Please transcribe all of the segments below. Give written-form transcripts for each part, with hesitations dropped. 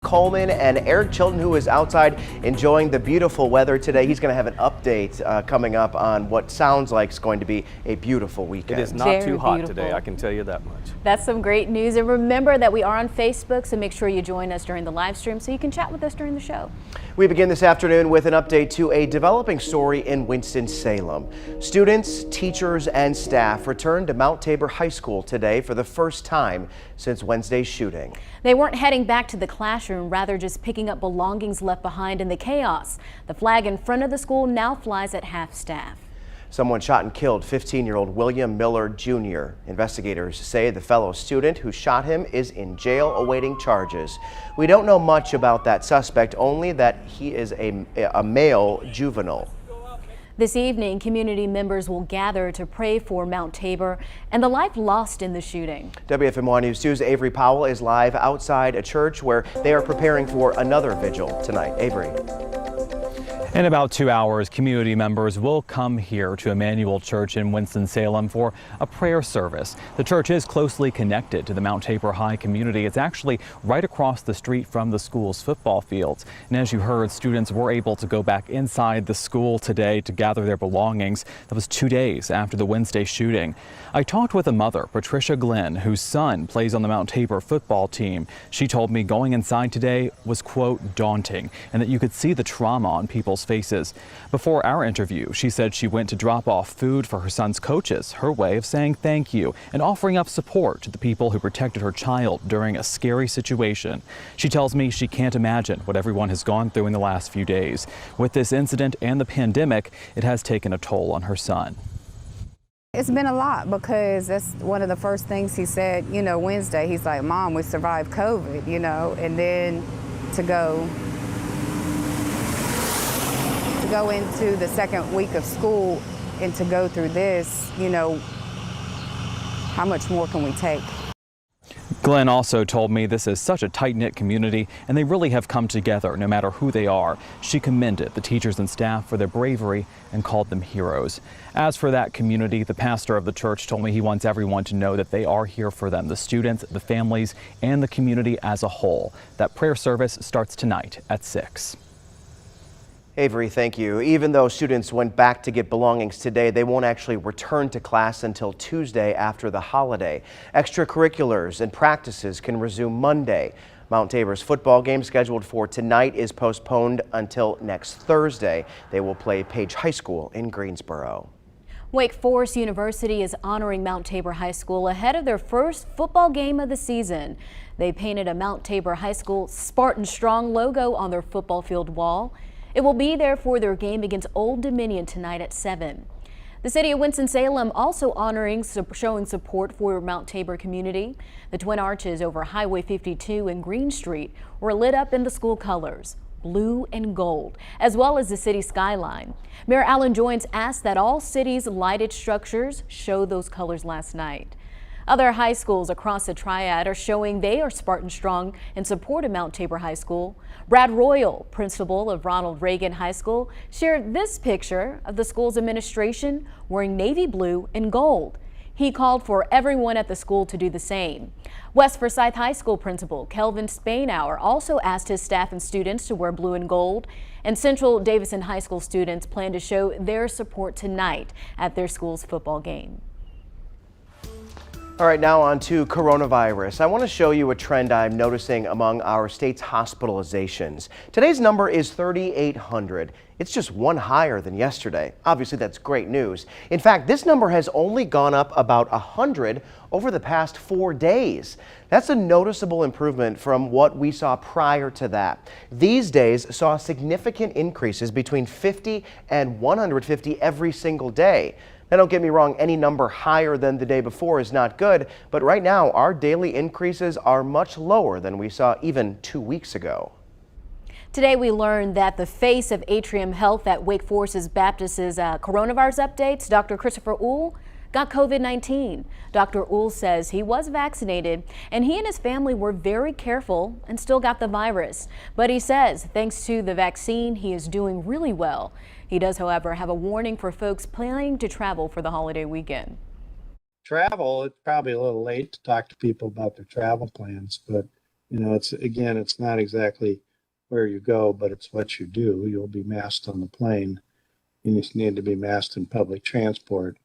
Coleman and Eric Chilton, who is outside enjoying the beautiful weather today. He's going to have an update coming up on what sounds like is going to be a beautiful weekend. It is not too hot today, I can tell you that much. That's some great news. And remember that we are on Facebook, so make sure you join us during the live stream so you can chat with us during the show. We begin this afternoon with an update to a developing story in Winston-Salem. Students, teachers, and staff returned to Mount Tabor High School today for the first time since Wednesday's shooting. They weren't heading back to the classroom, rather just picking up belongings left behind in the chaos. The flag in front of the school now flies at half-staff. Someone shot and killed 15-year-old William Miller Jr. Investigators say the fellow student who shot him is in jail awaiting charges. We don't know much about that suspect, only that he is a male juvenile. This evening, community members will gather to pray for Mount Tabor and the life lost in the shooting. WFMY News 2's Avery Powell is live outside a church where they are preparing for another vigil tonight. Avery. In about 2 hours, community members will come here to Emmanuel Church in Winston-Salem for a prayer service. The church is closely connected to the Mount Tabor High community. It's actually right across the street from the school's football fields. And as you heard, students were able to go back inside the school today to gather their belongings. That was 2 days after the Wednesday shooting. I talked with a mother, Patricia Glenn, whose son plays on the Mount Tabor football team. She told me going inside today was, quote, daunting, and that you could see the trauma on people's faces. Before our interview, she said she went to drop off food for her son's coaches, her way of saying thank you and offering up support to the people who protected her child during a scary situation. She tells me she can't imagine what everyone has gone through in the last few days. With this incident and the pandemic, it has taken a toll on her son. It's been a lot because that's one of the first things he said, Wednesday. He's like, Mom, we survived COVID, and then to go into the second week of school and to go through this, how much more can we take? Glenn also told me this is such a tight-knit community and they really have come together no matter who they are. She commended the teachers and staff for their bravery and called them heroes. As for that community, the pastor of the church told me he wants everyone to know that they are here for them, the students, the families, and the community as a whole. That prayer service starts tonight at 6. Avery, thank you. Even though students went back to get belongings today, they won't actually return to class until Tuesday after the holiday. Extracurriculars and practices can resume Monday. Mount Tabor's football game scheduled for tonight is postponed until next Thursday. They will play Page High School in Greensboro. Wake Forest University is honoring Mount Tabor High School ahead of their first football game of the season. They painted a Mount Tabor High School Spartan Strong logo on their football field wall. It will be there for their game against Old Dominion tonight at 7. The city of Winston-Salem also showing support for Mount Tabor community. The twin arches over Highway 52 and Green Street were lit up in the school colors, blue and gold, as well as the city skyline. Mayor Alan Joynes asked that all cities' lighted structures show those colors last night. Other high schools across the Triad are showing they are Spartan Strong in support of Mount Tabor High School. Brad Royal, principal of Ronald Reagan High School, shared this picture of the school's administration wearing navy blue and gold. He called for everyone at the school to do the same. West Forsyth High School principal Kelvin Spainhour also asked his staff and students to wear blue and gold. And Central Davison High School students plan to show their support tonight at their school's football game. All right, now on to coronavirus. I want to show you a trend I'm noticing among our state's hospitalizations. Today's number is 3,800. It's just one higher than yesterday. Obviously, that's great news. In fact, this number has only gone up about 100 over the past 4 days. That's a noticeable improvement from what we saw prior to that. These days saw significant increases between 50 and 150 every single day. Now, don't get me wrong, any number higher than the day before is not good, but right now our daily increases are much lower than we saw even 2 weeks ago. Today we learned that the face of Atrium Health at Wake Forest Baptist's coronavirus updates, Dr. Christopher Uhl, got COVID-19. Dr. Uhl says he was vaccinated and he and his family were very careful and still got the virus. But he says thanks to the vaccine, he is doing really well. He does, however, have a warning for folks planning to travel for the holiday weekend. Travel, it's probably a little late to talk to people about their travel plans, but You know, it's not exactly where you go, but it's what you do. You'll be masked on the plane. You just need to be masked in public transport.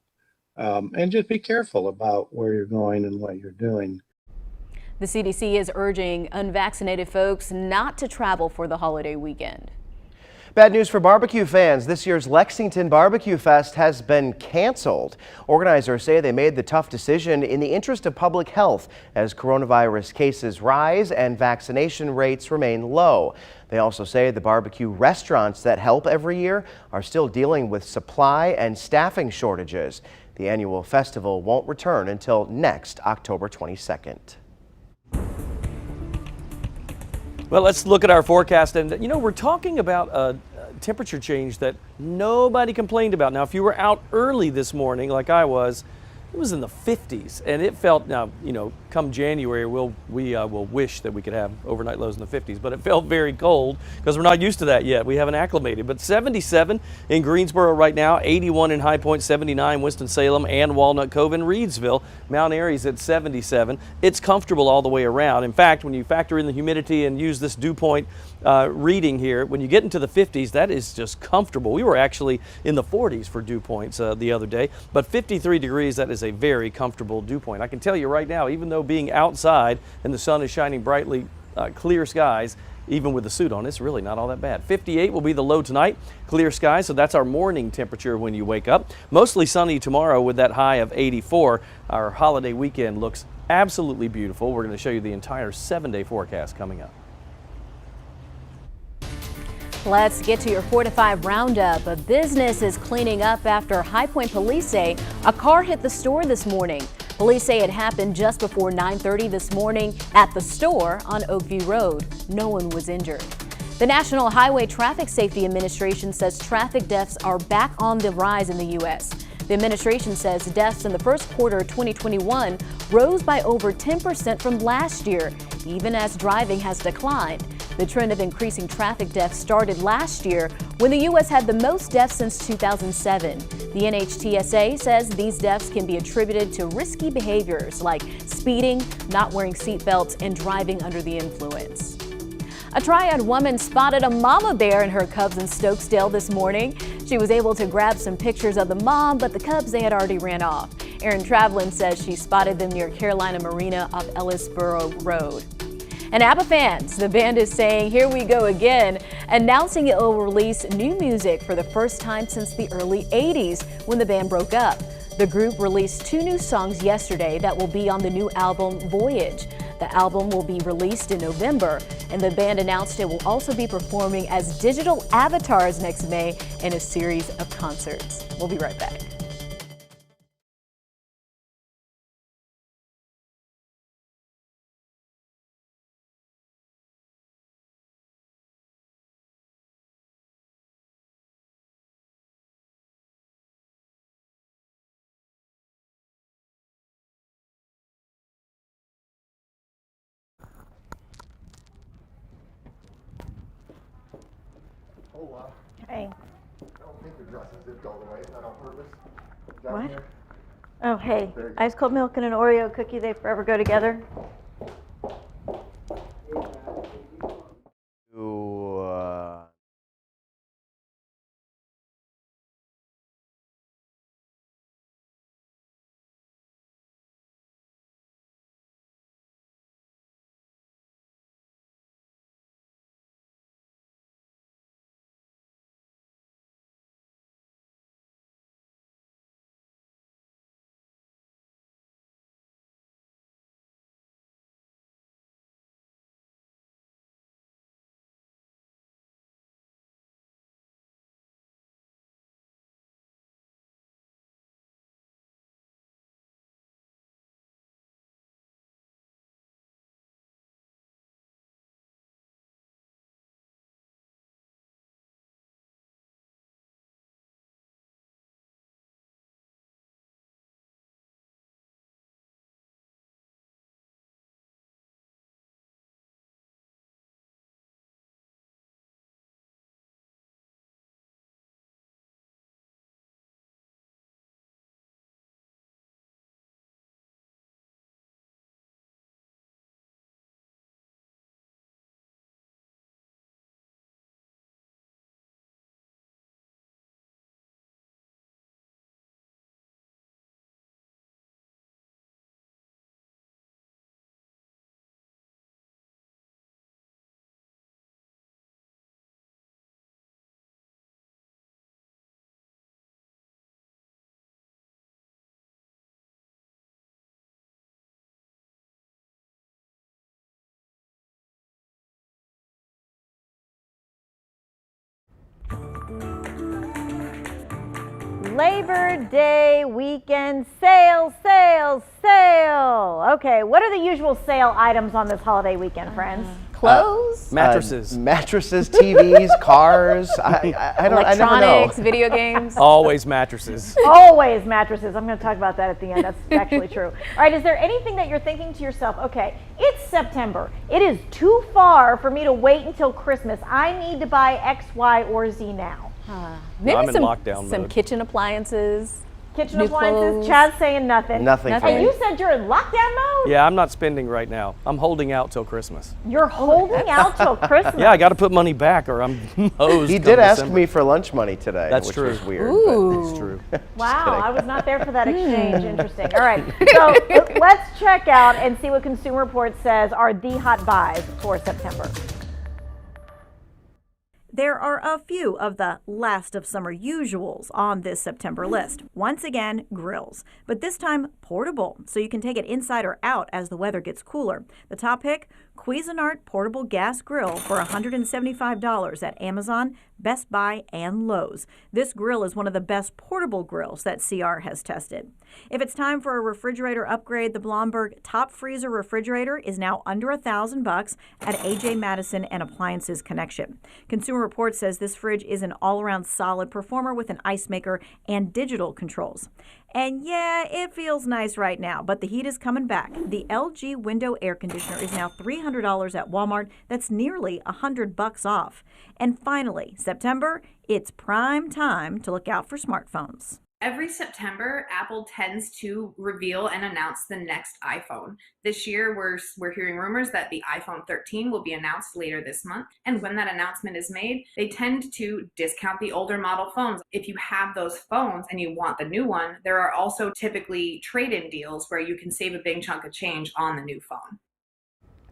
And just be careful about where you're going and what you're doing. The CDC is urging unvaccinated folks not to travel for the holiday weekend. Bad news for barbecue fans. This year's Lexington Barbecue Fest has been canceled. Organizers say they made the tough decision in the interest of public health as coronavirus cases rise and vaccination rates remain low. They also say the barbecue restaurants that help every year are still dealing with supply and staffing shortages. The annual festival won't return until next October 22nd. Well, let's look at our forecast. And, you know, we're talking about a temperature change that nobody complained about. Now, if you were out early this morning, like I was, it was in the 50s, and it felt, now, you know, come January, we will wish that we could have overnight lows in the 50s, but it felt very cold because we're not used to that yet. We haven't acclimated. But 77 in Greensboro right now, 81 in High Point, 79 Winston-Salem and Walnut Cove and Reedsville. Mount Airy's at 77. It's comfortable all the way around. In fact, when you factor in the humidity and use this dew point reading here, when you get into the 50s, that is just comfortable. We were actually in the 40s for dew points the other day, but 53 degrees, that is a very comfortable dew point. I can tell you right now, even though being outside and the sun is shining brightly, clear skies, even with the suit on, it's really not all that bad. 58 will be the low tonight, clear skies, so that's our morning temperature when you wake up. Mostly sunny tomorrow with that high of 84. Our holiday weekend looks absolutely beautiful. We're going to show you the entire 7-day forecast coming up. Let's get to your 4 to 5 roundup. A business is cleaning up after High Point police say a car hit the store this morning. Police say it happened just before 9:30 this morning at the store on Oakview Road. No one was injured. The National Highway Traffic Safety Administration says traffic deaths are back on the rise in the U.S. The administration says deaths in the first quarter of 2021 rose by over 10% from last year, even as driving has declined. The trend of increasing traffic deaths started last year when the U.S. had the most deaths since 2007. The NHTSA says these deaths can be attributed to risky behaviors like speeding, not wearing seatbelts, and driving under the influence. A Triad woman spotted a mama bear and her cubs in Stokesdale this morning. She was able to grab some pictures of the mom, but the cubs, they had already ran off. Erin Travlin says she spotted them near Carolina Marina off Ellisboro Road. And ABBA fans, the band is saying here we go again, announcing it will release new music for the first time since the early 80s when the band broke up. The group released 2 new songs yesterday that will be on the new album Voyage. The album will be released in November, and the band announced it will also be performing as digital avatars next May in a series of concerts. We'll be right back. Oh, wow. Hey. I don't think the dress is zipped all the way. Is that on purpose? Down What? here? Oh, hey. Ice cold milk and an Oreo cookie, they forever go together. Labor Day weekend sale, sale, sale. Okay, what are the usual sale items on this holiday weekend, friends? Clothes, Mattresses. Mattresses, TVs, cars. I never know. electronics, video games. Always mattresses. Always mattresses. I'm going to talk about that at the end. That's actually true. All right, is there anything that you're thinking to yourself, okay, it's September. It is too far for me to wait until Christmas. I need to buy X, Y, or Z now. Maybe I'm in some lockdown some mode. kitchen appliances. Kitchen New appliances, clothes. Chad's saying nothing. Nothing for Nothing. And me. you said you're in lockdown mode? Yeah, I'm not spending right now. I'm holding out till Christmas. You're holding out till Christmas. Yeah, I got to put money back or I'm hosed. He come did ask December. me for lunch money today, That's which true. was weird. Ooh. It's true. Wow, kidding. I was not there for that exchange. Interesting. All right, so let's check out and see what Consumer Reports says are the hot buys for September. There are a few of the last of summer usuals on this September list. Once again, grills, but this time portable, so you can take it inside or out as the weather gets cooler. The top pick, Cuisinart portable gas grill for $175 at Amazon, Best Buy, and Lowe's. This grill is one of the best portable grills that CR has tested. If it's time for a refrigerator upgrade, the Blomberg Top Freezer Refrigerator is now under $1,000 at AJ Madison and Appliances Connection. Consumer Reports says this fridge is an all-around solid performer with an ice maker and digital controls. And yeah, it feels nice right now, but the heat is coming back. The LG window air conditioner is now $300 at Walmart. That's nearly $100 off. And finally, September, it's prime time to look out for smartphones. Every September, Apple tends to reveal and announce the next iPhone. This year, we're hearing rumors that the iPhone 13 will be announced later this month. And when that announcement is made, they tend to discount the older model phones. If you have those phones and you want the new one, there are also typically trade-in deals where you can save a big chunk of change on the new phone.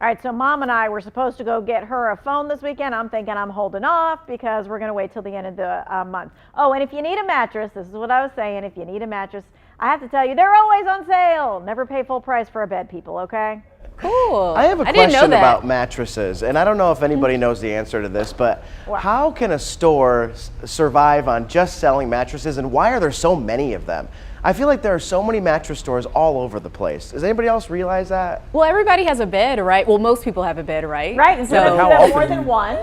All right, so Mom and I were supposed to go get her a phone this weekend. I'm thinking I'm holding off because we're going to wait till the end of the month. Oh, and if you need a mattress, this is what I was saying. If you need a mattress, I have to tell you, they're always on sale. Never pay full price for a bed, people, okay? Cool. I have a didn't know question that. about mattresses, and I don't know if anybody knows the answer to this, but how can a store survive on just selling mattresses, and why are there so many of them? I feel like there are so many mattress stores all over the place. Does anybody else realize that? Well, everybody has a bed, right? Well, most people have a bed, right? Right, and so Yeah, but if how you have often more do than you- one.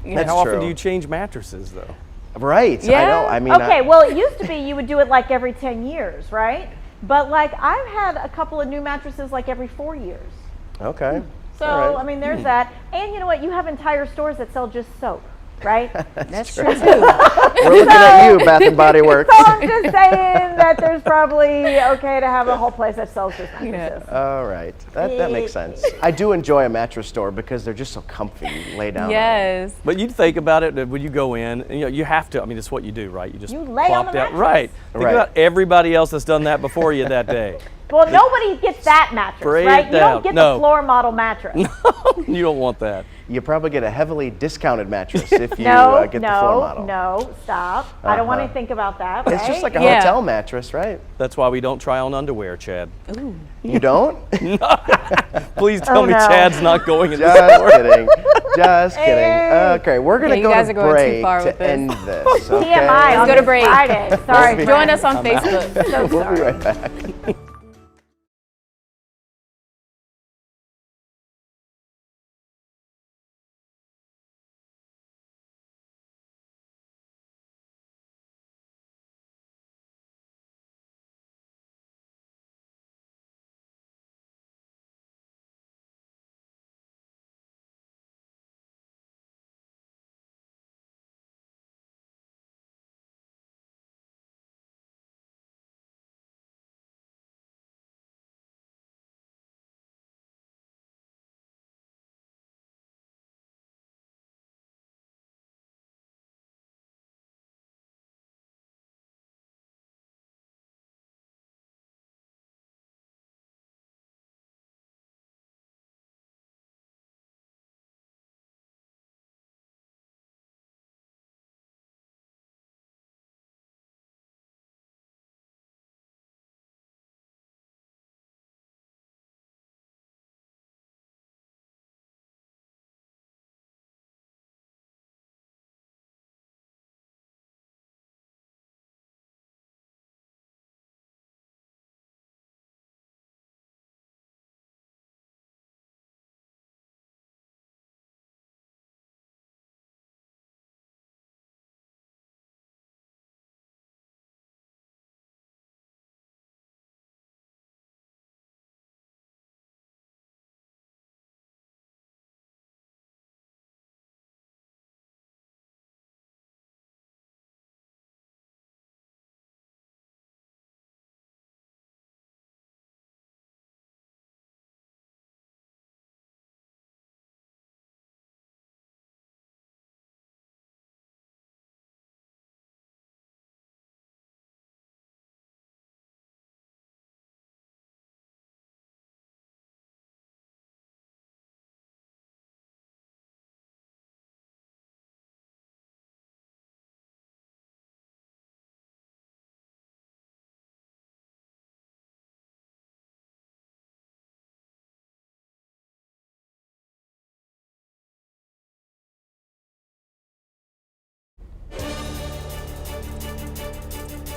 That's How often true. do you change mattresses, though? Right. I Yeah. know. I mean, Okay, well, it used to be you would do it like every 10 years, right? But like I've had a couple of new mattresses like every 4 years. okay. So, All right. I mean, there's that. And you know what? You have entire stores that sell just soap, right? That's true too. We're looking at you, Bath and Body Works. So I'm just saying that there's probably okay to have a whole place that sells just mattresses. All right. That makes sense. I do enjoy a mattress store because they're just so comfy. You lay down on them. Yes. But you'd think about it when you go in, and you have to, I mean, it's what you do, right? You just You lay on plop the down. mattress. Right. Think Right. about everybody else that's done that before you that day. Well, nobody gets that mattress, Spray it right? You down. don't get No. the floor model mattress. You don't want that. You probably get a heavily discounted mattress if you No, get the floor model. no, stop. I don't want to think about that, right? It's just like a Yeah. hotel mattress, right? That's why we don't try on underwear, Chad. You don't? Please tell me no. Chad's not going in the Just store. kidding. Just kidding. Hey. Okay, we're gonna Yeah, you go guys to are going too break far to with this. end this. Okay? TMI on Let's go to break. Friday. Sorry, be- Join friends. us on Facebook. So We'll sorry. be right back.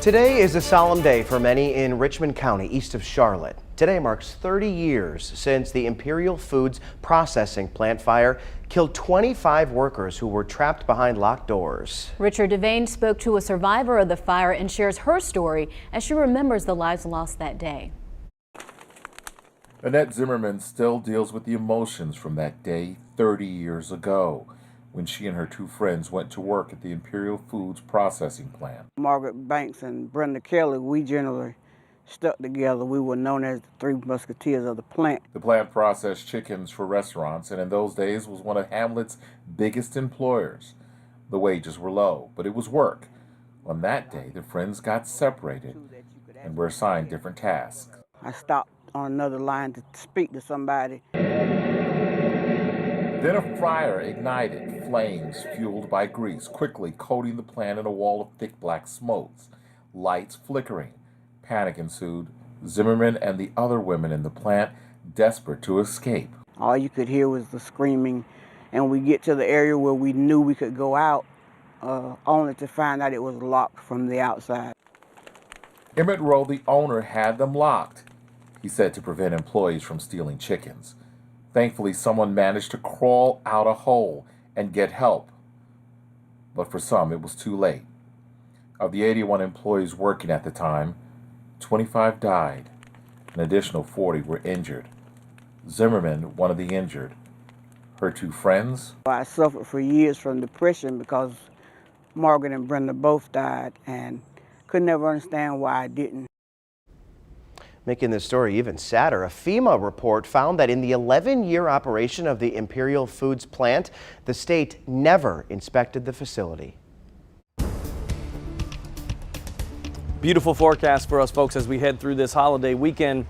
Today is a solemn day for many in Richmond County, east of Charlotte. Today marks 30 years since the Imperial Foods processing plant fire killed 25 workers who were trapped behind locked doors. Richard Devane spoke to a survivor of the fire and shares her story as she remembers the lives lost that day. Annette Zimmerman still deals with the emotions from that day 30 years ago, when she and her two friends went to work at the Imperial Foods processing plant. Margaret Banks and Brenda Kelly, we generally stuck together. We were known as the Three Musketeers of the plant. The plant processed chickens for restaurants, and in those days was one of Hamlet's biggest employers. The wages were low, but it was work. On that day, the friends got separated and were assigned different tasks. I stopped on another line to speak to somebody. Then a fire ignited, flames fueled by grease, quickly coating the plant in a wall of thick black smokes. Lights flickering. Panic ensued. Zimmerman and the other women in the plant desperate to escape. All you could hear was the screaming, and we get to the area where we knew we could go out, only to find out it was locked from the outside. Emmett Rowe, the owner, had them locked, he said, to prevent employees from stealing chickens. Thankfully, someone managed to crawl out a hole and get help. But for some, it was too late. Of the 81 employees working at the time, 25 died. An additional 40 were injured. Zimmerman, one of the injured. Her two friends? I suffered for years from depression because Margaret and Brenda both died, and could never understand why I didn't. Making this story even sadder, a FEMA report found that in the 11-year operation of the Imperial Foods plant, the state never inspected the facility. Beautiful forecast for us folks as we head through this holiday weekend.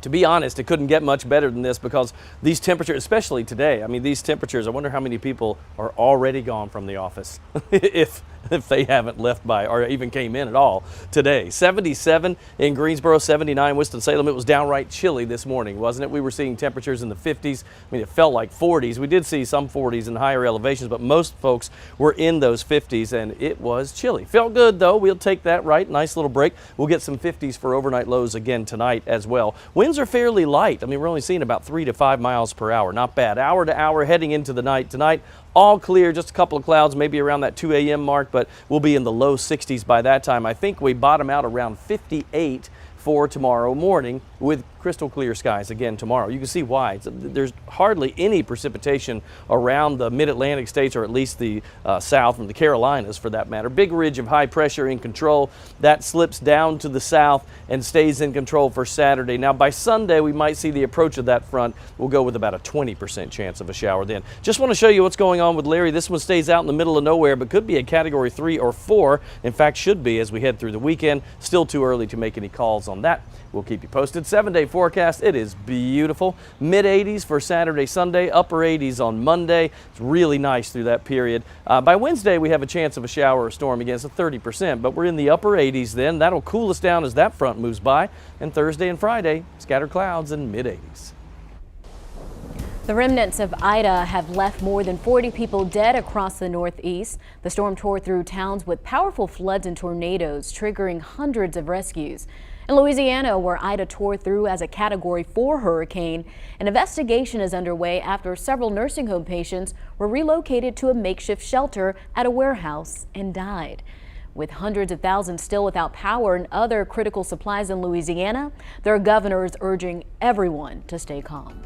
To be honest, it couldn't get much better than this because these temperatures, especially today, I mean, these temperatures, I wonder how many people are already gone from the office if they haven't left by or even came in at all today. 77 in Greensboro, 79 Winston-Salem. It was downright chilly this morning, wasn't it? We were seeing temperatures in the 50s. I mean, it felt like 40s. We did see some 40s in higher elevations, but most folks were in those 50s, and it was chilly. Felt good, though. We'll take that, right? Nice little break. We'll get some 50s for overnight lows again tonight as well. Winds are fairly light. I mean, we're only seeing about 3 to 5 miles per hour. Not bad. Hour to hour heading into the night. Tonight, all clear, just a couple of clouds, maybe around that 2 a.m. mark, but we'll be in the low 60s by that time. I think we bottom out around 58 for tomorrow morning with crystal clear skies again tomorrow. You can see why. There's hardly any precipitation around the mid-Atlantic states, or at least the south and the Carolinas for that matter. Big ridge of high pressure in control. That slips down to the south and stays in control for Saturday. Now by Sunday we might see the approach of that front. We'll go with about a 20% chance of a shower then. Just want to show you what's going on with Larry. This one stays out in the middle of nowhere, but could be a category 3 or 4. In fact, should be as we head through the weekend. Still too early to make any calls on that. We'll keep you posted. 7-day forecast. It is beautiful. Mid 80s for Saturday, Sunday. Upper 80s on Monday. It's really nice through that period. By Wednesday, we have a chance of a shower or storm again. It's a 30%, but we're in the upper 80s then. That'll cool us down as that front moves by. And Thursday and Friday, scattered clouds and mid 80s. The remnants of Ida have left more than 40 people dead across the Northeast. The storm tore through towns with powerful floods and tornadoes, triggering hundreds of rescues. In Louisiana, where Ida tore through as a Category 4 hurricane, an investigation is underway after several nursing home patients were relocated to a makeshift shelter at a warehouse and died. With hundreds of thousands still without power and other critical supplies in Louisiana, their governor is urging everyone to stay calm.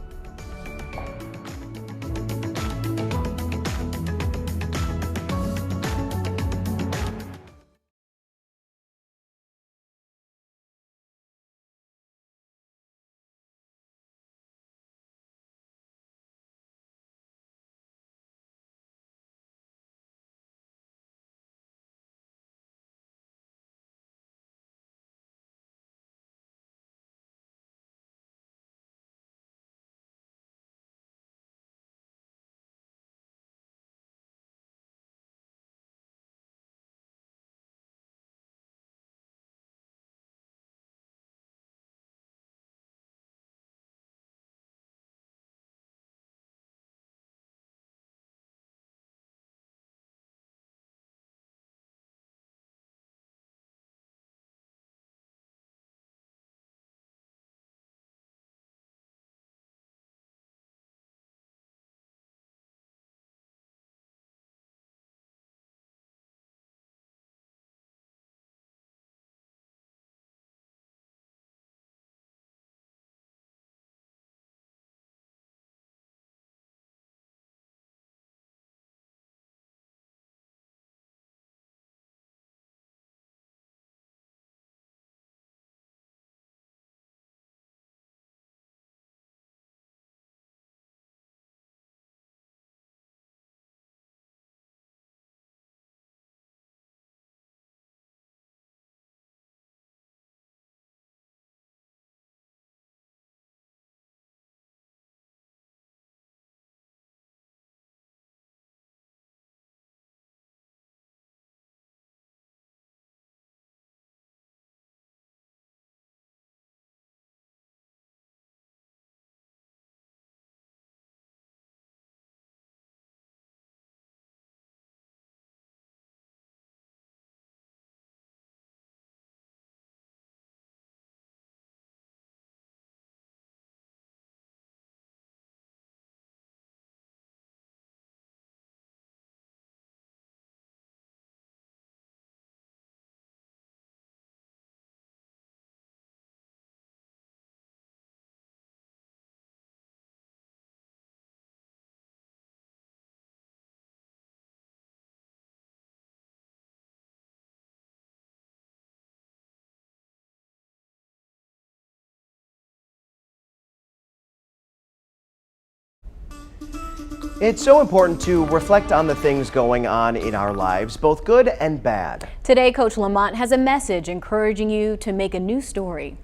It's so important to reflect on the things going on in our lives, both good and bad. Today, Coach Lamont has a message encouraging you to make a new story.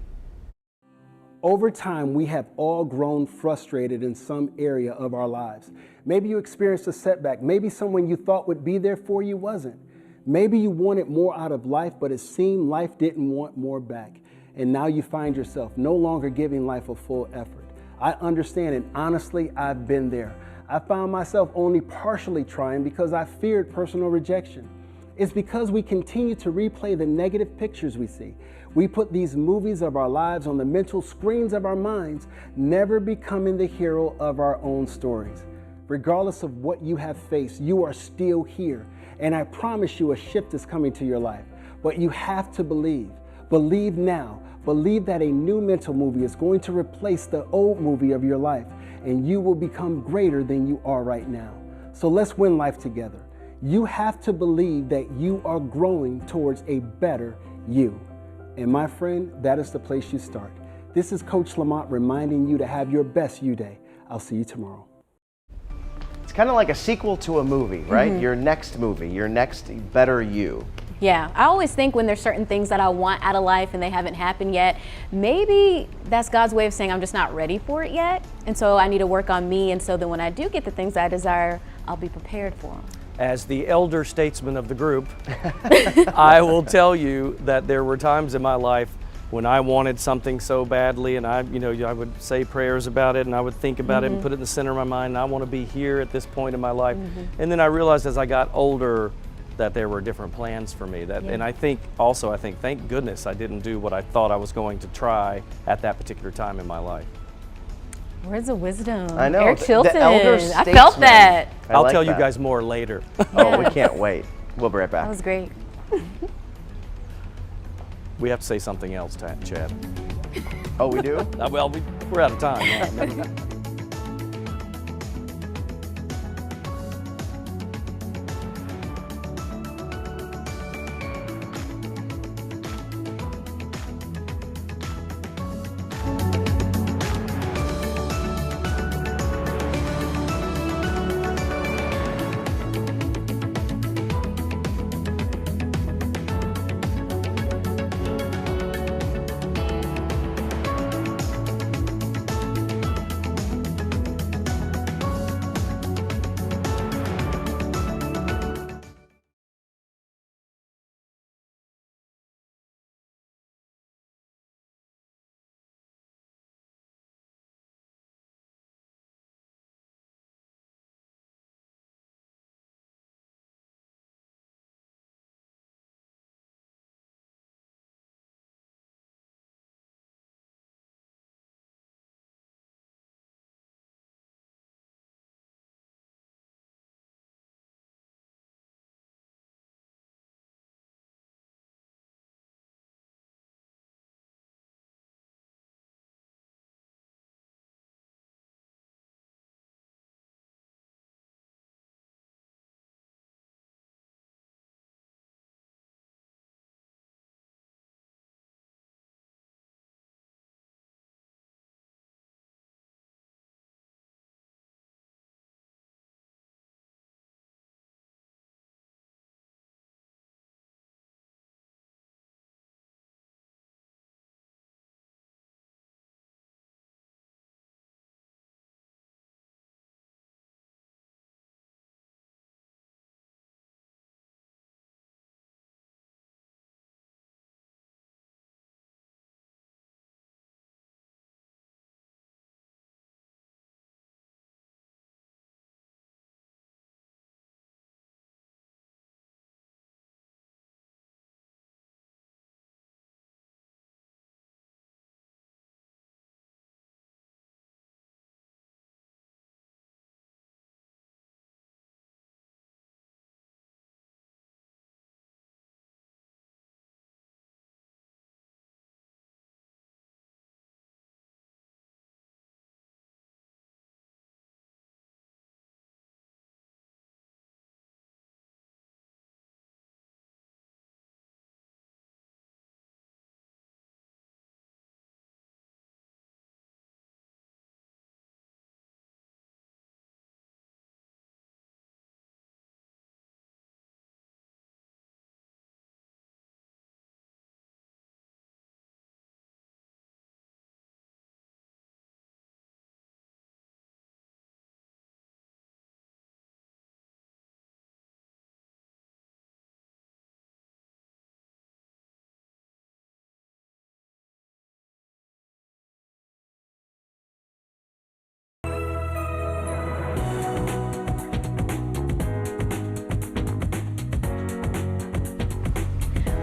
Over time, we have all grown frustrated in some area of our lives. Maybe you experienced a setback. Maybe someone you thought would be there for you wasn't. Maybe you wanted more out of life, but it seemed life didn't want more back. And now you find yourself no longer giving life a full effort. I understand, and honestly, I've been there. I found myself only partially trying because I feared personal rejection. It's because we continue to replay the negative pictures we see. We put these movies of our lives on the mental screens of our minds, never becoming the hero of our own stories. Regardless of what you have faced, you are still here. And I promise you a shift is coming to your life. But you have to believe. Believe now. Believe that a new mental movie is going to replace the old movie of your life, and you will become greater than you are right now. So let's win life together. You have to believe that you are growing towards a better you. And my friend, that is the place you start. This is Coach Lamont reminding you to have your best you day. I'll see you tomorrow. It's kind of like a sequel to a movie, right? Your next movie, your next better you. Yeah, I always think when there's certain things that I want out of life and they haven't happened yet, maybe that's God's way of saying I'm just not ready for it yet. And so I need to work on me. And so then when I do get the things I desire, I'll be prepared for them. As the elder statesman of the group, I will tell you that there were times in my life when I wanted something so badly, and I would say prayers about it, and I would think about it and put it in the center of my mind, and I want to be here at this point in my life. And then I realized as I got older that there were different plans for me. And I think thank goodness I didn't do what I thought I was going to try at that particular time in my life. Words of wisdom. I know. Eric Chilton. The elder I felt statesman. that. I'll like tell you that. guys more later. Oh, we can't wait. We'll be right back. That was great. We have to say something else, Chad. Oh, we do? Well, we're out of time now.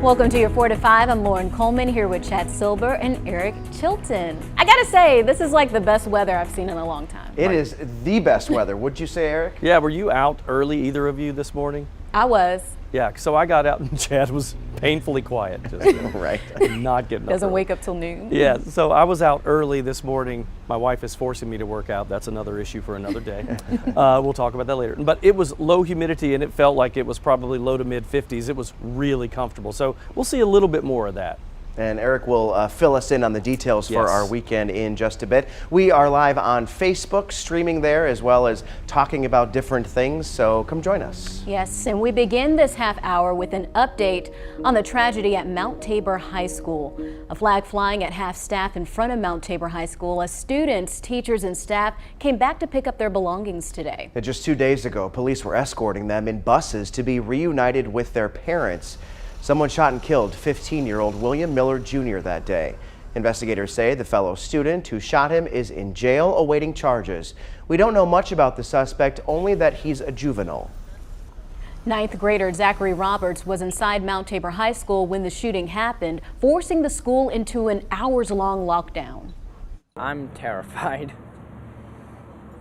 Welcome to your 4 to 5. I'm Lauren Coleman here with Chad Silber and Eric Chilton. I gotta say, this is like the best weather I've seen in a long time. It is the best weather. Would you say, Eric? Yeah, were you out early, either of you, this morning? I was. Yeah, so I got out and Chad was painfully quiet. Just, right. Not getting up. Doesn't early. wake up till noon. Yeah, so I was out early this morning. My wife is forcing me to work out. That's another issue for another day. We'll talk about that later. But it was low humidity and it felt like it was probably low to mid 50s. It was really comfortable. So we'll see a little bit more of that. And Eric will fill us in on the details for Yes. our weekend in just a bit. We are live on Facebook, streaming there, as well as talking about different things, so come join us. Yes, and we begin this half hour with an update on the tragedy at Mount Tabor High School. A flag flying at half-staff in front of Mount Tabor High School as students, teachers, and staff came back to pick up their belongings today. And just 2 days ago, police were escorting them in buses to be reunited with their parents. Someone shot and killed 15-year-old William Miller Jr. that day. Investigators say the fellow student who shot him is in jail awaiting charges. We don't know much about the suspect, only that he's a juvenile. Ninth grader Zachary Roberts was inside Mount Tabor High School when the shooting happened, forcing the school into an hours-long lockdown. I'm terrified.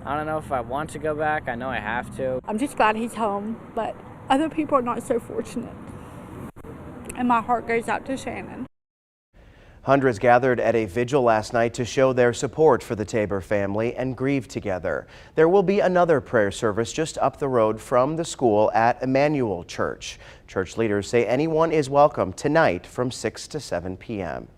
I don't know if I want to go back. I know I have to. I'm just glad he's home, but other people are not so fortunate. And my heart goes out to Shannon. Hundreds gathered at a vigil last night to show their support for the Tabor family and grieve together. There will be another prayer service just up the road from the school at Emmanuel Church. Church leaders say anyone is welcome tonight from 6 to 7 p.m.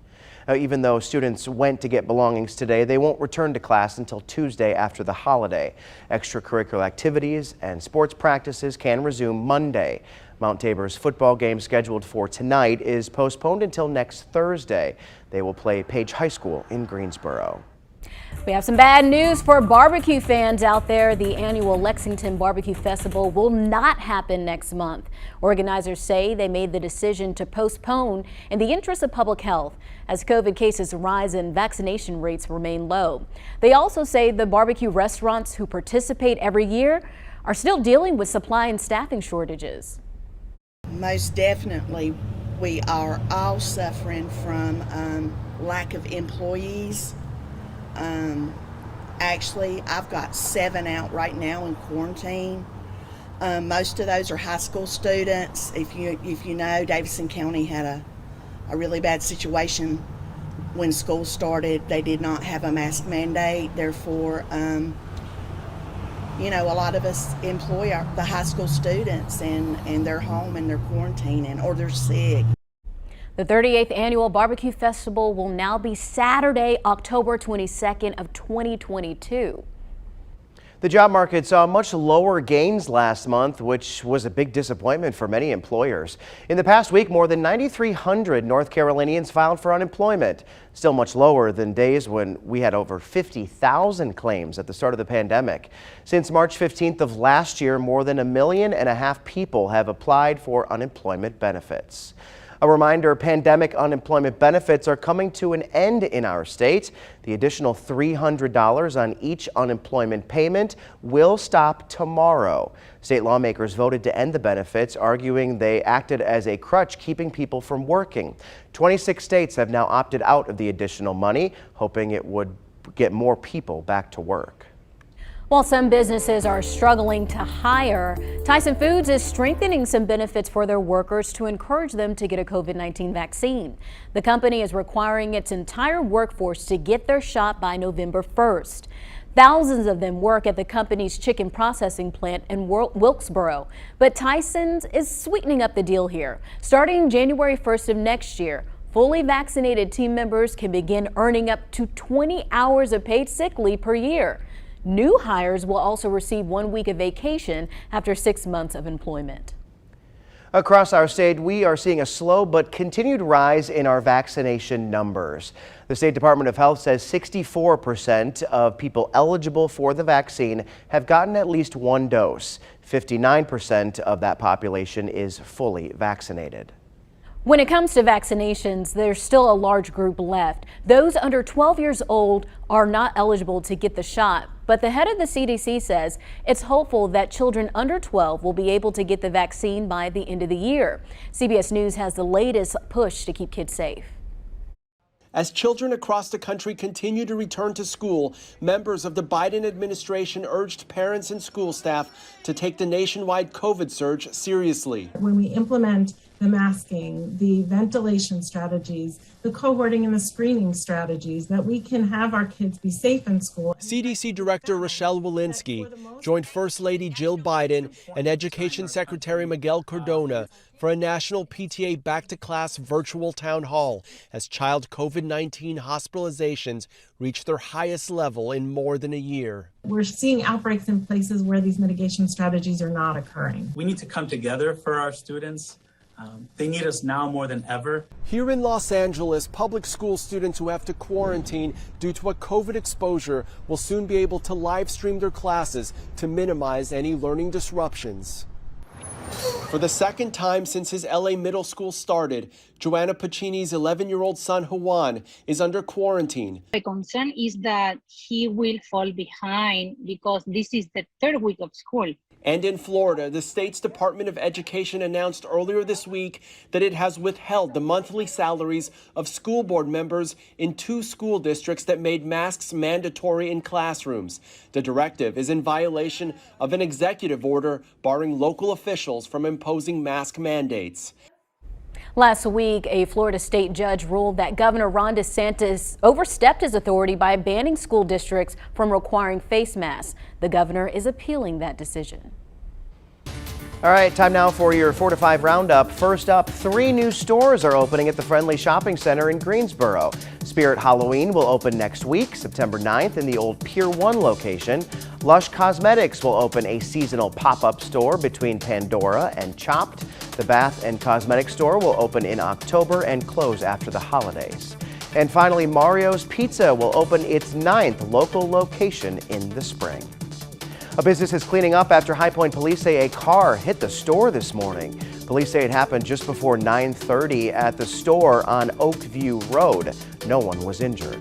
Even though students went to get belongings today, they won't return to class until Tuesday after the holiday. Extracurricular activities and sports practices can resume Monday. Mount Tabor's football game scheduled for tonight is postponed until next Thursday. They will play Page High School in Greensboro. We have some bad news for barbecue fans out there. The annual Lexington Barbecue Festival will not happen next month. Organizers say they made the decision to postpone in the interest of public health as COVID cases rise and vaccination rates remain low. They also say the barbecue restaurants who participate every year are still dealing with supply and staffing shortages. Most definitely, we are all suffering from lack of employees. Actually, I've got 7 out right now in quarantine. Most of those are high school students. If you know, Davidson County had a really bad situation when school started. They did not have a mask mandate. Therefore, you know, a lot of us employ the high school students and they're home and they're quarantining or they're sick. The 38th Annual Barbecue Festival will now be Saturday, October 22nd of 2022. The job market saw much lower gains last month, which was a big disappointment for many employers. In the past week, more than 9,300 North Carolinians filed for unemployment, still much lower than days when we had over 50,000 claims at the start of the pandemic. Since March 15th of last year, more than 1.5 million people have applied for unemployment benefits. A reminder, pandemic unemployment benefits are coming to an end in our state. The additional $300 on each unemployment payment will stop tomorrow. State lawmakers voted to end the benefits, arguing they acted as a crutch keeping people from working. 26 states have now opted out of the additional money, hoping it would get more people back to work. While some businesses are struggling to hire, Tyson Foods is strengthening some benefits for their workers to encourage them to get a COVID-19 vaccine. The company is requiring its entire workforce to get their shot by November 1st. Thousands of them work at the company's chicken processing plant in Wilkesboro. But Tyson's is sweetening up the deal here. Starting January 1st of next year, fully vaccinated team members can begin earning up to 20 hours of paid sick leave per year. New hires will also receive 1 week of vacation after 6 months of employment. Across our state, we are seeing a slow but continued rise in our vaccination numbers. The State Department of Health says 64% of people eligible for the vaccine have gotten at least 1 dose. 59% of that population is fully vaccinated. When it comes to vaccinations, there's still a large group left. Those under 12 years old are not eligible to get the shot, But the head of the CDC says it's hopeful that children under 12 will be able to get the vaccine by the end of the year. CBS News has the latest push to keep kids safe. As children across the country continue to return to school, members of the Biden administration urged parents and school staff to take the nationwide COVID surge seriously. When we implement the masking, the ventilation strategies, the cohorting and the screening strategies, that we can have our kids be safe in school. CDC Director Rochelle Walensky joined First Lady Jill Biden and Education Secretary Miguel Cardona for a national PTA back-to-class virtual town hall as child COVID-19 hospitalizations reach their highest level in more than a year. We're seeing outbreaks in places where these mitigation strategies are not occurring. We need to come together for our students. They need us now more than ever. Here in Los Angeles, public school students who have to quarantine due to a COVID exposure will soon be able to live stream their classes to minimize any learning disruptions. For the second time since his LA middle school started, Joanna Pacini's 11-year-old son, Juan, is under quarantine. The concern is that he will fall behind because this is the third week of school. And in Florida, the state's Department of Education announced earlier this week that it has withheld the monthly salaries of school board members in 2 school districts that made masks mandatory in classrooms. The directive is in violation of an executive order barring local officials from imposing mask mandates. Last week, a Florida state judge ruled that Governor Ron DeSantis overstepped his authority by banning school districts from requiring face masks. The governor is appealing that decision. All right, time now for your 4 to 5 roundup. First up, 3 new stores are opening at the Friendly Shopping Center in Greensboro. Spirit Halloween will open next week, September 9th, in the old Pier 1 location. Lush Cosmetics will open a seasonal pop-up store between Pandora and Chopped. The Bath and Cosmetic store will open in October and close after the holidays. And finally, Mario's Pizza will open its 9th local location in the spring. A business is cleaning up after High Point police say a car hit the store this morning. Police say it happened just before 9:30 at the store on Oakview Road. No one was injured.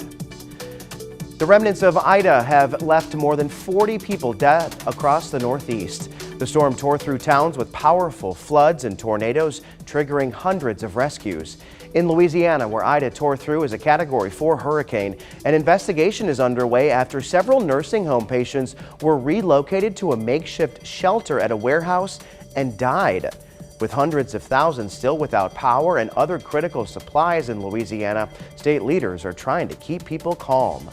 The remnants of Ida have left more than 40 people dead across the Northeast. The storm tore through towns with powerful floods and tornadoes, triggering hundreds of rescues. In Louisiana, where Ida tore through as a Category 4 hurricane, an investigation is underway after several nursing home patients were relocated to a makeshift shelter at a warehouse and died. With hundreds of thousands still without power and other critical supplies in Louisiana, state leaders are trying to keep people calm.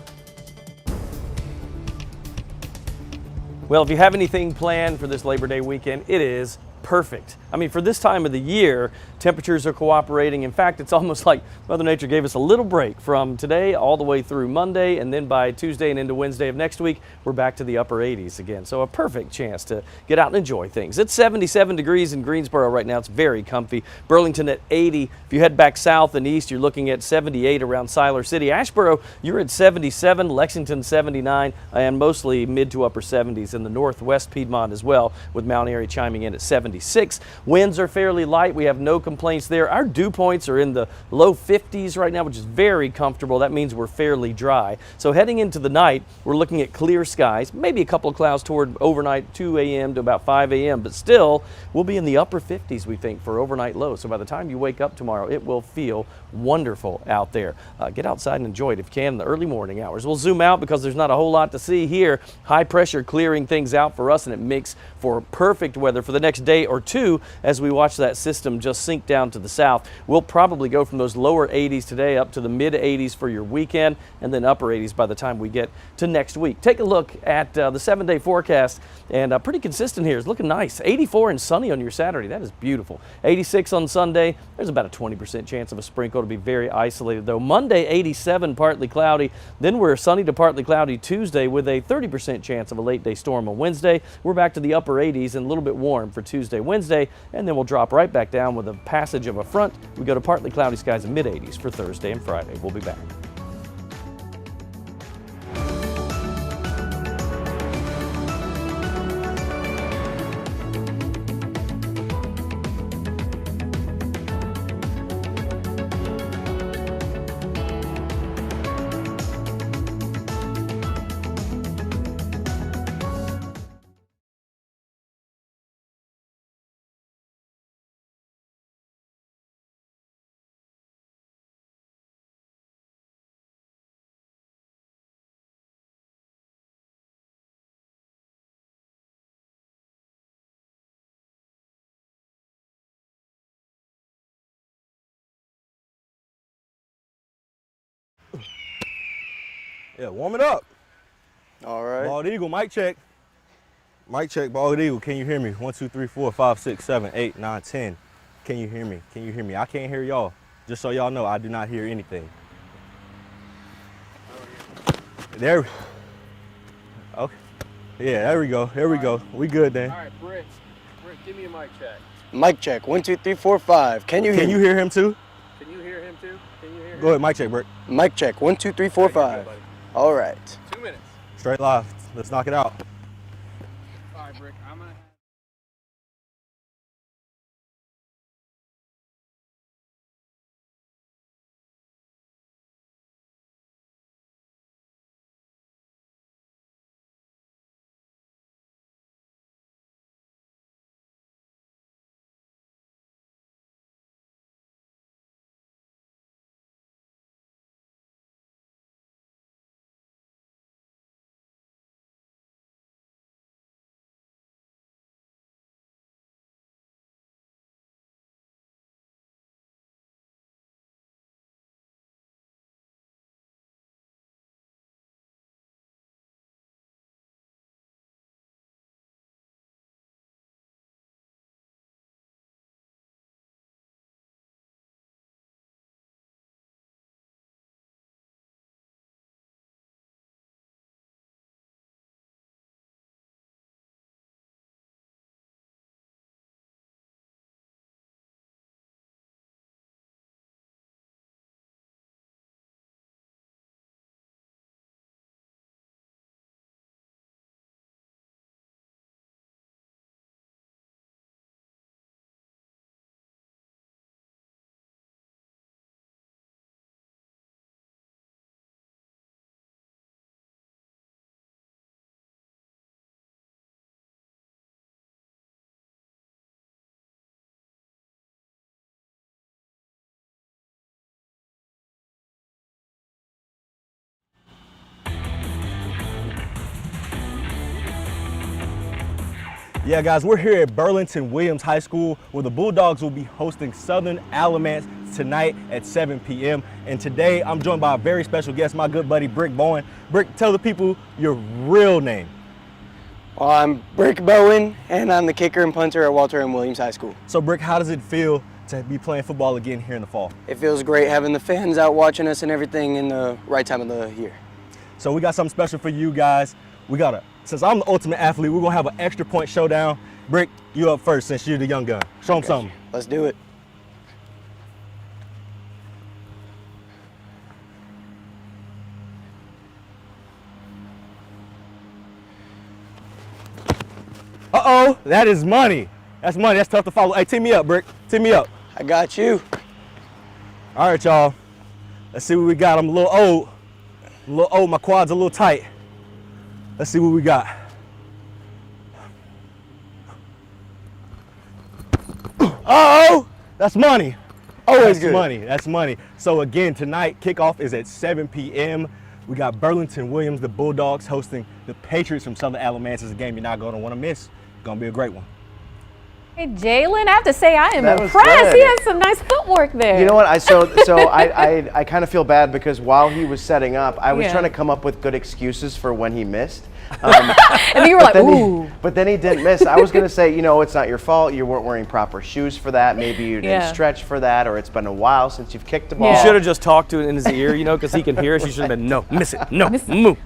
Well, if you have anything planned for this Labor Day weekend, it is perfect. I mean, for this time of the year, temperatures are cooperating. In fact, it's almost like Mother Nature gave us a little break from today all the way through Monday, and then by Tuesday and into Wednesday of next week, we're back to the upper 80s again. So a perfect chance to get out and enjoy things. It's 77 degrees in Greensboro right now. It's very comfy. Burlington at 80. If you head back south and east, you're looking at 78 around Siler City. Asheboro, you're at 77. Lexington, 79, and mostly mid to upper 70s in the northwest Piedmont as well, with Mount Airy chiming in at 76. Winds are fairly light. We have no complaints there. Our dew points are in the low 50s right now, which is very comfortable. That means we're fairly dry. So heading into the night, we're looking at clear skies, maybe a couple of clouds toward overnight 2 a.m. to about 5 a.m., but still we'll be in the upper 50s, we think, for overnight lows. So by the time you wake up tomorrow, it will feel wonderful out there. Get outside and enjoy it if you can in the early morning hours. We'll zoom out because there's not a whole lot to see here. High pressure clearing things out for us, and it makes for perfect weather for the next day or two as we watch that system just sink down to the south. We'll probably go from those lower 80s today up to the mid 80s for your weekend, and then upper 80s by the time we get to next week. Take a look at the 7-day forecast, and pretty consistent here. It's looking nice. 84 and sunny on your Saturday. That is beautiful. 86 on Sunday. There's about a 20% chance of a sprinkle. It'll be very isolated though. Monday, 87, partly cloudy. Then we're sunny to partly cloudy Tuesday with a 30% chance of a late day storm on Wednesday. We're back to the upper 80s and a little bit warm for Tuesday, Wednesday, and then we'll drop right back down with a passage of a front. We go to partly cloudy skies in mid 80s for Thursday and Friday. We'll be back. Yeah, warm it up. All right. Bald Eagle, mic check. Mic check, Bald Eagle. Can you hear me? 1, 2, 3, 4, 5, 6, 7, 8, 9, 10. Can you hear me? Can you hear me? I can't hear y'all. Just so y'all know, I do not hear anything. There. Okay. Yeah, there we go. There we go. We good then. All right, Britt, give me a mic check. Mic check. 1, 2, 3, 4, 5. Can you hear? Can you hear him too? Can you hear him too? Can you hear him? Go ahead, mic check, Britt. Mic check. 1, 2, 3, 4, 5. All right. 2 minutes. Straight live. Let's knock it out. All right, Brick. I'm gonna. Yeah, guys, we're here at Burlington Williams High School where the Bulldogs will be hosting Southern Alamance tonight at 7 p.m. And today I'm joined by a very special guest, my good buddy, Brick Bowen. Brick, tell the people your real name. Well, I'm Brick Bowen, and I'm the kicker and punter at Walter M. Williams High School. So, Brick, how does it feel to be playing football again here in the fall? It feels great having the fans out watching us and everything in the right time of the year. So we got something special for you guys. Since I'm the ultimate athlete, we're gonna have an extra point showdown. Brick, you up first since you're the young gun. Show them something. Let's do it. Uh-oh, that is money. That's money, that's tough to follow. Hey, team me up, Brick, team me up. I got you. All right, y'all. Let's see what we got. I'm a little old, my quad's a little tight. Let's see what we got. Uh-oh, that's money. Always That's good. money, that's money. So again, tonight, kickoff is at 7 p.m. We got Burlington Williams, the Bulldogs, hosting the Patriots from Southern Alamance. It's a game you're not gonna wanna miss. It's gonna be a great one. Hey, Jalen, I have to say I am That was impressed. good. He has some nice footwork there. You know what? I kind of feel bad because while he was setting up, I was Yeah. trying to come up with good excuses for when he missed. And you were like, ooh. But then he didn't miss. I was going to say, it's not your fault. You weren't wearing proper shoes for that. Maybe you didn't Yeah. stretch for that, or it's been a while since you've kicked the ball. You should have just talked to it in his ear, because he can hear us. You should have been, no, miss it, no, move.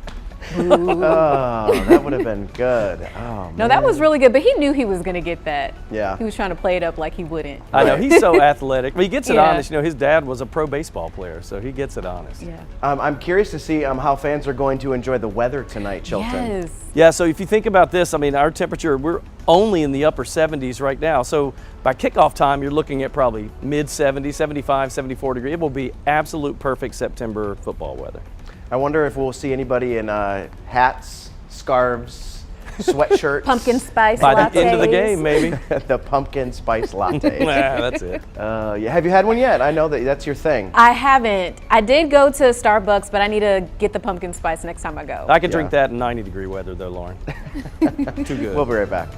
Oh, that would have been good. Oh, No, that was really good, but he knew he was going to get that. Yeah. He was trying to play it up like he wouldn't. I know, he's so athletic. But he gets it Yeah. honest. His dad was a pro baseball player, so he gets it honest. Yeah. I'm curious to see how fans are going to enjoy the weather tonight, Chilton. Yes. Yeah, so if you think about this, our temperature, we're only in the upper 70s right now. So by kickoff time, you're looking at probably mid 70s, 75, 74 degrees. It will be absolute perfect September football weather. I wonder if we'll see anybody in hats, scarves, sweatshirts. Pumpkin spice By lattes. the end of the game, maybe. The pumpkin spice latte. That's it. Yeah. Have you had one yet? I know that's your thing. I haven't. I did go to Starbucks, but I need to get the pumpkin spice next time I go. I could drink that in 90-degree weather, though, Lauren. Too good. We'll be right back.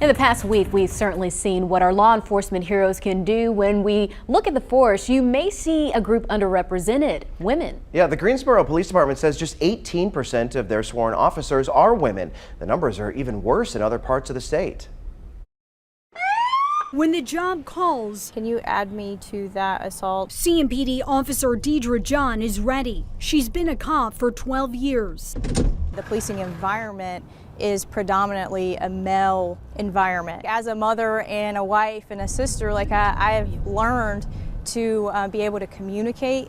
In the past week, we've certainly seen what our law enforcement heroes can do. When we look at the force, you may see a group underrepresented, women. Yeah, the Greensboro Police Department says just 18% of their sworn officers are women. The numbers are even worse in other parts of the state. When the job calls, can you add me to that assault? CMPD Officer Deidre John is ready. She's been a cop for 12 years. The policing environment is predominantly a male environment. As a mother and a wife and a sister, like I have learned to be able to communicate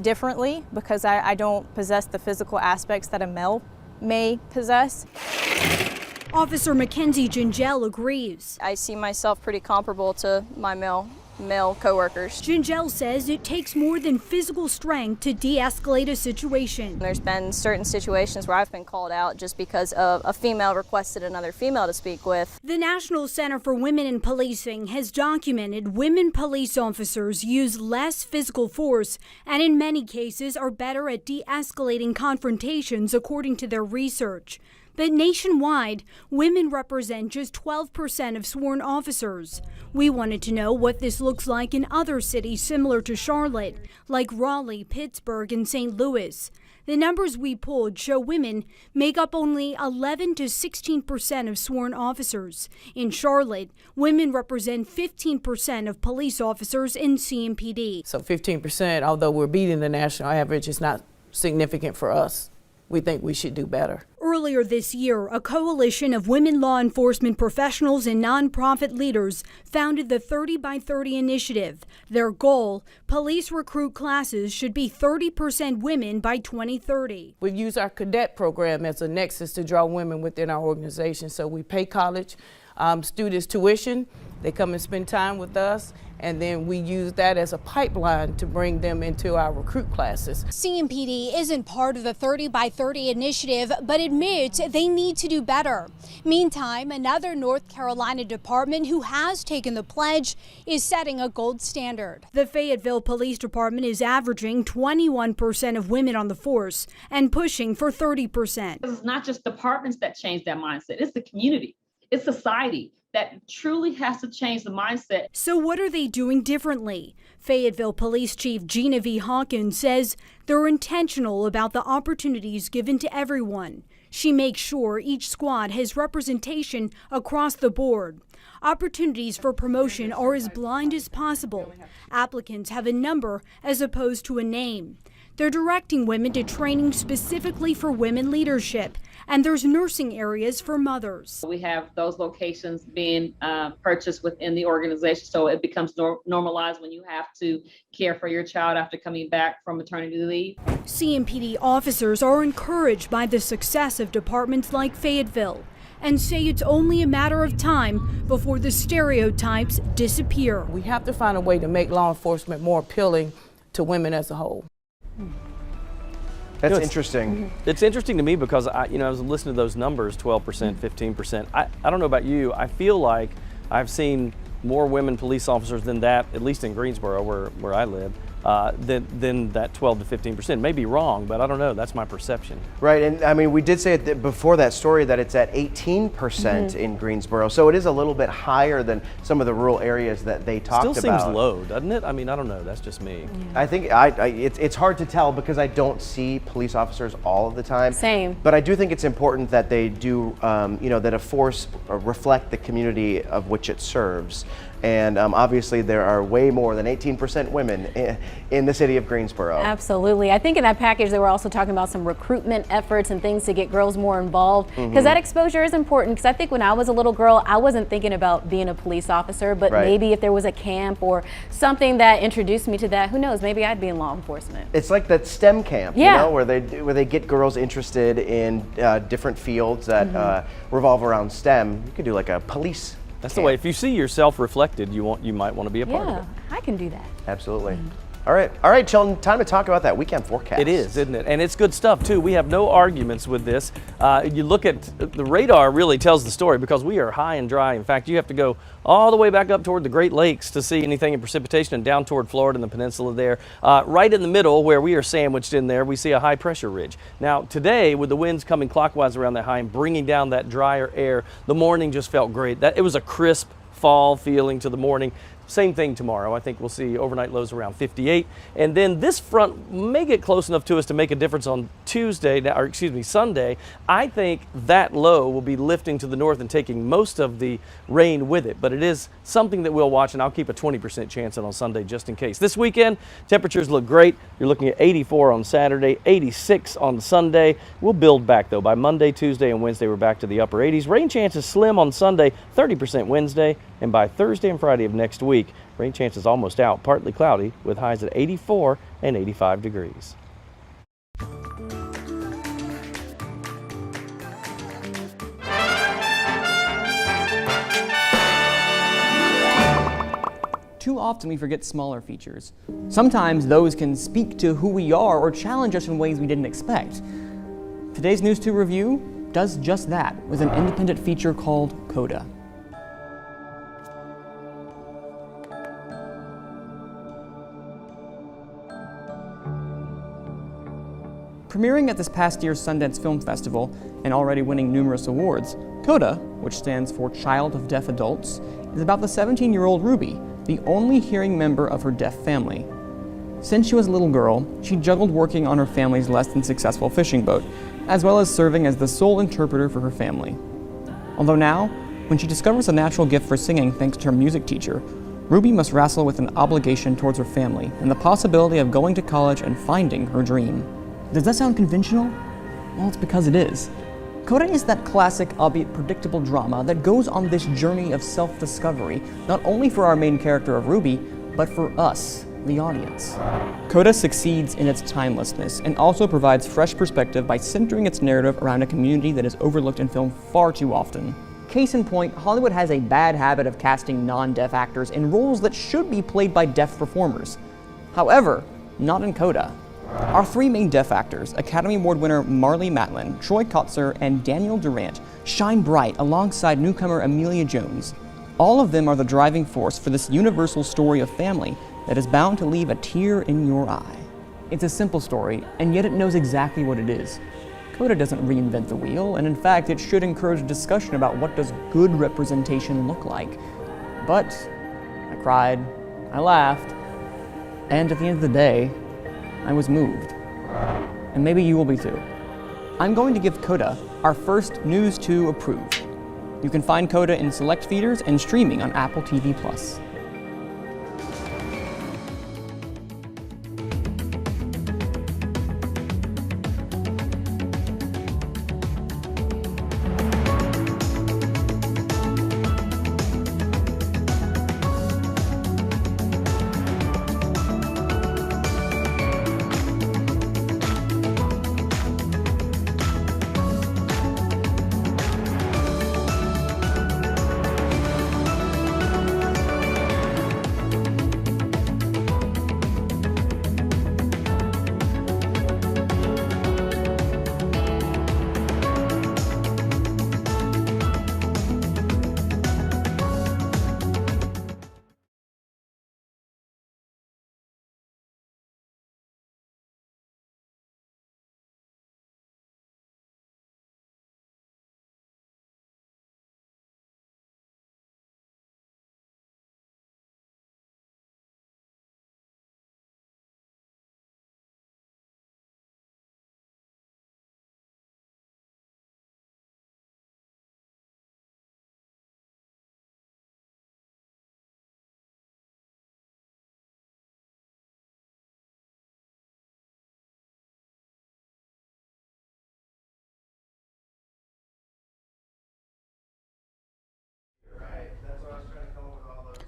differently because I don't possess the physical aspects that a male may possess. Officer Mackenzie Gingell agrees. I see myself pretty comparable to my male coworkers. Gingell says it takes more than physical strength to de-escalate a situation. There's been certain situations where I've been called out just because of a female requested another female to speak with. The National Center for Women in Policing has documented women police officers use less physical force and in many cases are better at de-escalating confrontations according to their research. But nationwide, women represent just 12% of sworn officers. We wanted to know what this looks like in other cities similar to Charlotte, like Raleigh, Pittsburgh, and St. Louis. The numbers we pulled show women make up only 11 to 16% of sworn officers. In Charlotte, women represent 15% of police officers in CMPD. So 15%, although we're beating the national average, is not significant for us. We think we should do better. Earlier this year, a coalition of women law enforcement professionals and nonprofit leaders founded the 30 by 30 initiative. Their goal, police recruit classes should be 30% women by 2030. We've used our cadet program as a nexus to draw women within our organization. So we pay college students tuition. They come and spend time with us, and then we use that as a pipeline to bring them into our recruit classes. CMPD isn't part of the 30 by 30 initiative, but admits they need to do better. Meantime, another North Carolina department who has taken the pledge is setting a gold standard. The Fayetteville Police Department is averaging 21% of women on the force and pushing for 30%. It's not just departments that change that mindset, it's the community, it's society that truly has to change the mindset. So what are they doing differently? Fayetteville Police Chief Gina V. Hawkins says they're intentional about the opportunities given to everyone. She makes sure each squad has representation across the board. Opportunities for promotion are as blind as possible. Applicants have a number as opposed to a name. They're directing women to training specifically for women leadership, and there's nursing areas for mothers. We have those locations being purchased within the organization, so it becomes normalized when you have to care for your child after coming back from maternity leave. CMPD officers are encouraged by the success of departments like Fayetteville and say it's only a matter of time before the stereotypes disappear. We have to find a way to make law enforcement more appealing to women as a whole. That's interesting. It's interesting to me because I was listening to those numbers, 12%, 15%. I don't know about you. I feel like I've seen more women police officers than that, at least in Greensboro, where I live, than that 12 to 15%. May be wrong, but I don't know. That's my perception. Right, and I mean, we did say before that story that it's at 18% in Greensboro, so it is a little bit higher than some of the rural areas that they talked about. Still seems low, doesn't it? I mean, I don't know. That's just me. I think it's hard to tell because I don't see police officers all of the time. Same. But I do think it's important that they do, that a force reflect the community of which it serves. And obviously there are way more than 18% women in the city of Greensboro. Absolutely. I think in that package they were also talking about some recruitment efforts and things to get girls more involved, because that exposure is important. Because I think when I was a little girl, I wasn't thinking about being a police officer, but maybe if there was a camp or something that introduced me to that, who knows, maybe I'd be in law enforcement. It's like that STEM camp, where they get girls interested in different fields that revolve around STEM. You could do like a police That's the way. If you see yourself reflected, you might want to be a part of it. Yeah, I can do that. Absolutely. All right, Sheldon, time to talk about that weekend forecast. It is, isn't it? And it's good stuff, too. We have no arguments with this. You look at the radar really tells the story because we are high and dry. In fact, you have to go all the way back up toward the Great Lakes to see anything in precipitation and down toward Florida and the peninsula there. Right in the middle where we are sandwiched in there, we see a high pressure ridge. Now, today, with the winds coming clockwise around that high and bringing down that drier air, the morning just felt great. It was a crisp fall feeling to the morning. Same thing tomorrow. I think we'll see overnight lows around 58. And then this front may get close enough to us to make a difference on Sunday. I think that low will be lifting to the north and taking most of the rain with it. But it is something that we'll watch, and I'll keep a 20% chance on Sunday just in case. This weekend, temperatures look great. You're looking at 84 on Saturday, 86 on Sunday. We'll build back, though. By Monday, Tuesday, and Wednesday, we're back to the upper 80s. Rain chances slim on Sunday, 30% Wednesday. And by Thursday and Friday of next week, rain chances almost out, partly cloudy with highs at 84 and 85 degrees. Too often we forget smaller features. Sometimes those can speak to who we are or challenge us in ways we didn't expect. Today's News 2 review does just that with an independent feature called CODA. Premiering at this past year's Sundance Film Festival and already winning numerous awards, CODA, which stands for Child of Deaf Adults, is about the 17-year-old Ruby, the only hearing member of her deaf family. Since she was a little girl, she juggled working on her family's less than successful fishing boat, as well as serving as the sole interpreter for her family. Although now, when she discovers a natural gift for singing thanks to her music teacher, Ruby must wrestle with an obligation towards her family and the possibility of going to college and finding her dream. Does that sound conventional? Well, it's because it is. CODA is that classic, albeit predictable drama that goes on this journey of self-discovery, not only for our main character of Ruby, but for us, the audience. CODA succeeds in its timelessness and also provides fresh perspective by centering its narrative around a community that is overlooked in film far too often. Case in point, Hollywood has a bad habit of casting non-deaf actors in roles that should be played by deaf performers. However, not in CODA. Our three main deaf actors, Academy Award winner Marlee Matlin, Troy Kotsur, and Daniel Durant, shine bright alongside newcomer Amelia Jones. All of them are the driving force for this universal story of family that is bound to leave a tear in your eye. It's a simple story, and yet it knows exactly what it is. CODA doesn't reinvent the wheel, and in fact, it should encourage discussion about what does good representation look like. But I cried, I laughed, and at the end of the day, I was moved. And maybe you will be too. I'm going to give CODA our first News 2 approved. You can find CODA in select feeders and streaming on Apple TV+.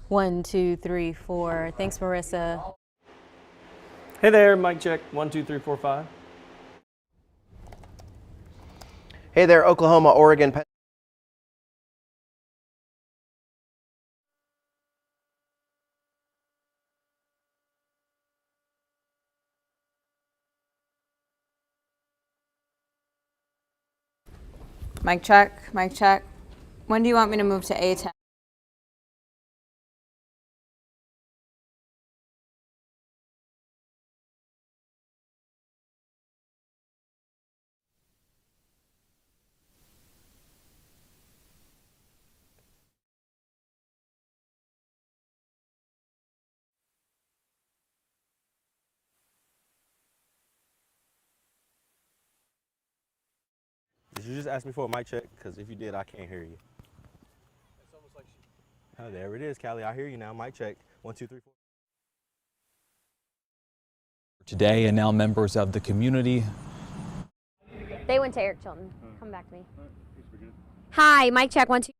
One, two, three, four. Thanks, Marissa. Hey there, mic check. 1, 2, 3, 4, 5. Hey there, Oklahoma, Oregon. Mic check, mic check. When do you want me to move to A10? Did you just ask me for a mic check? Because if you did, I can't hear you. It's almost like oh, there it is, Callie. I hear you now. Mic check. 1, 2, 3, 4. Today, and now members of the community. They went to Eric Chilton. Come back to me. Hi, mic check, 1, 2.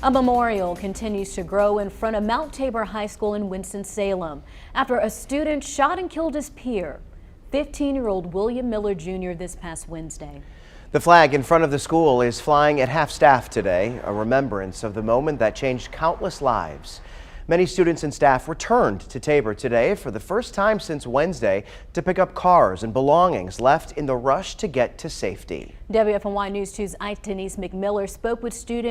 A memorial continues to grow in front of Mount Tabor High School in Winston-Salem after a student shot and killed his peer, 15-year-old William Miller Jr. this past Wednesday. The flag in front of the school is flying at half-staff today, a remembrance of the moment that changed countless lives. Many students and staff returned to Tabor today for the first time since Wednesday to pick up cars and belongings left in the rush to get to safety. WFNY News 2's Denise McMiller spoke with students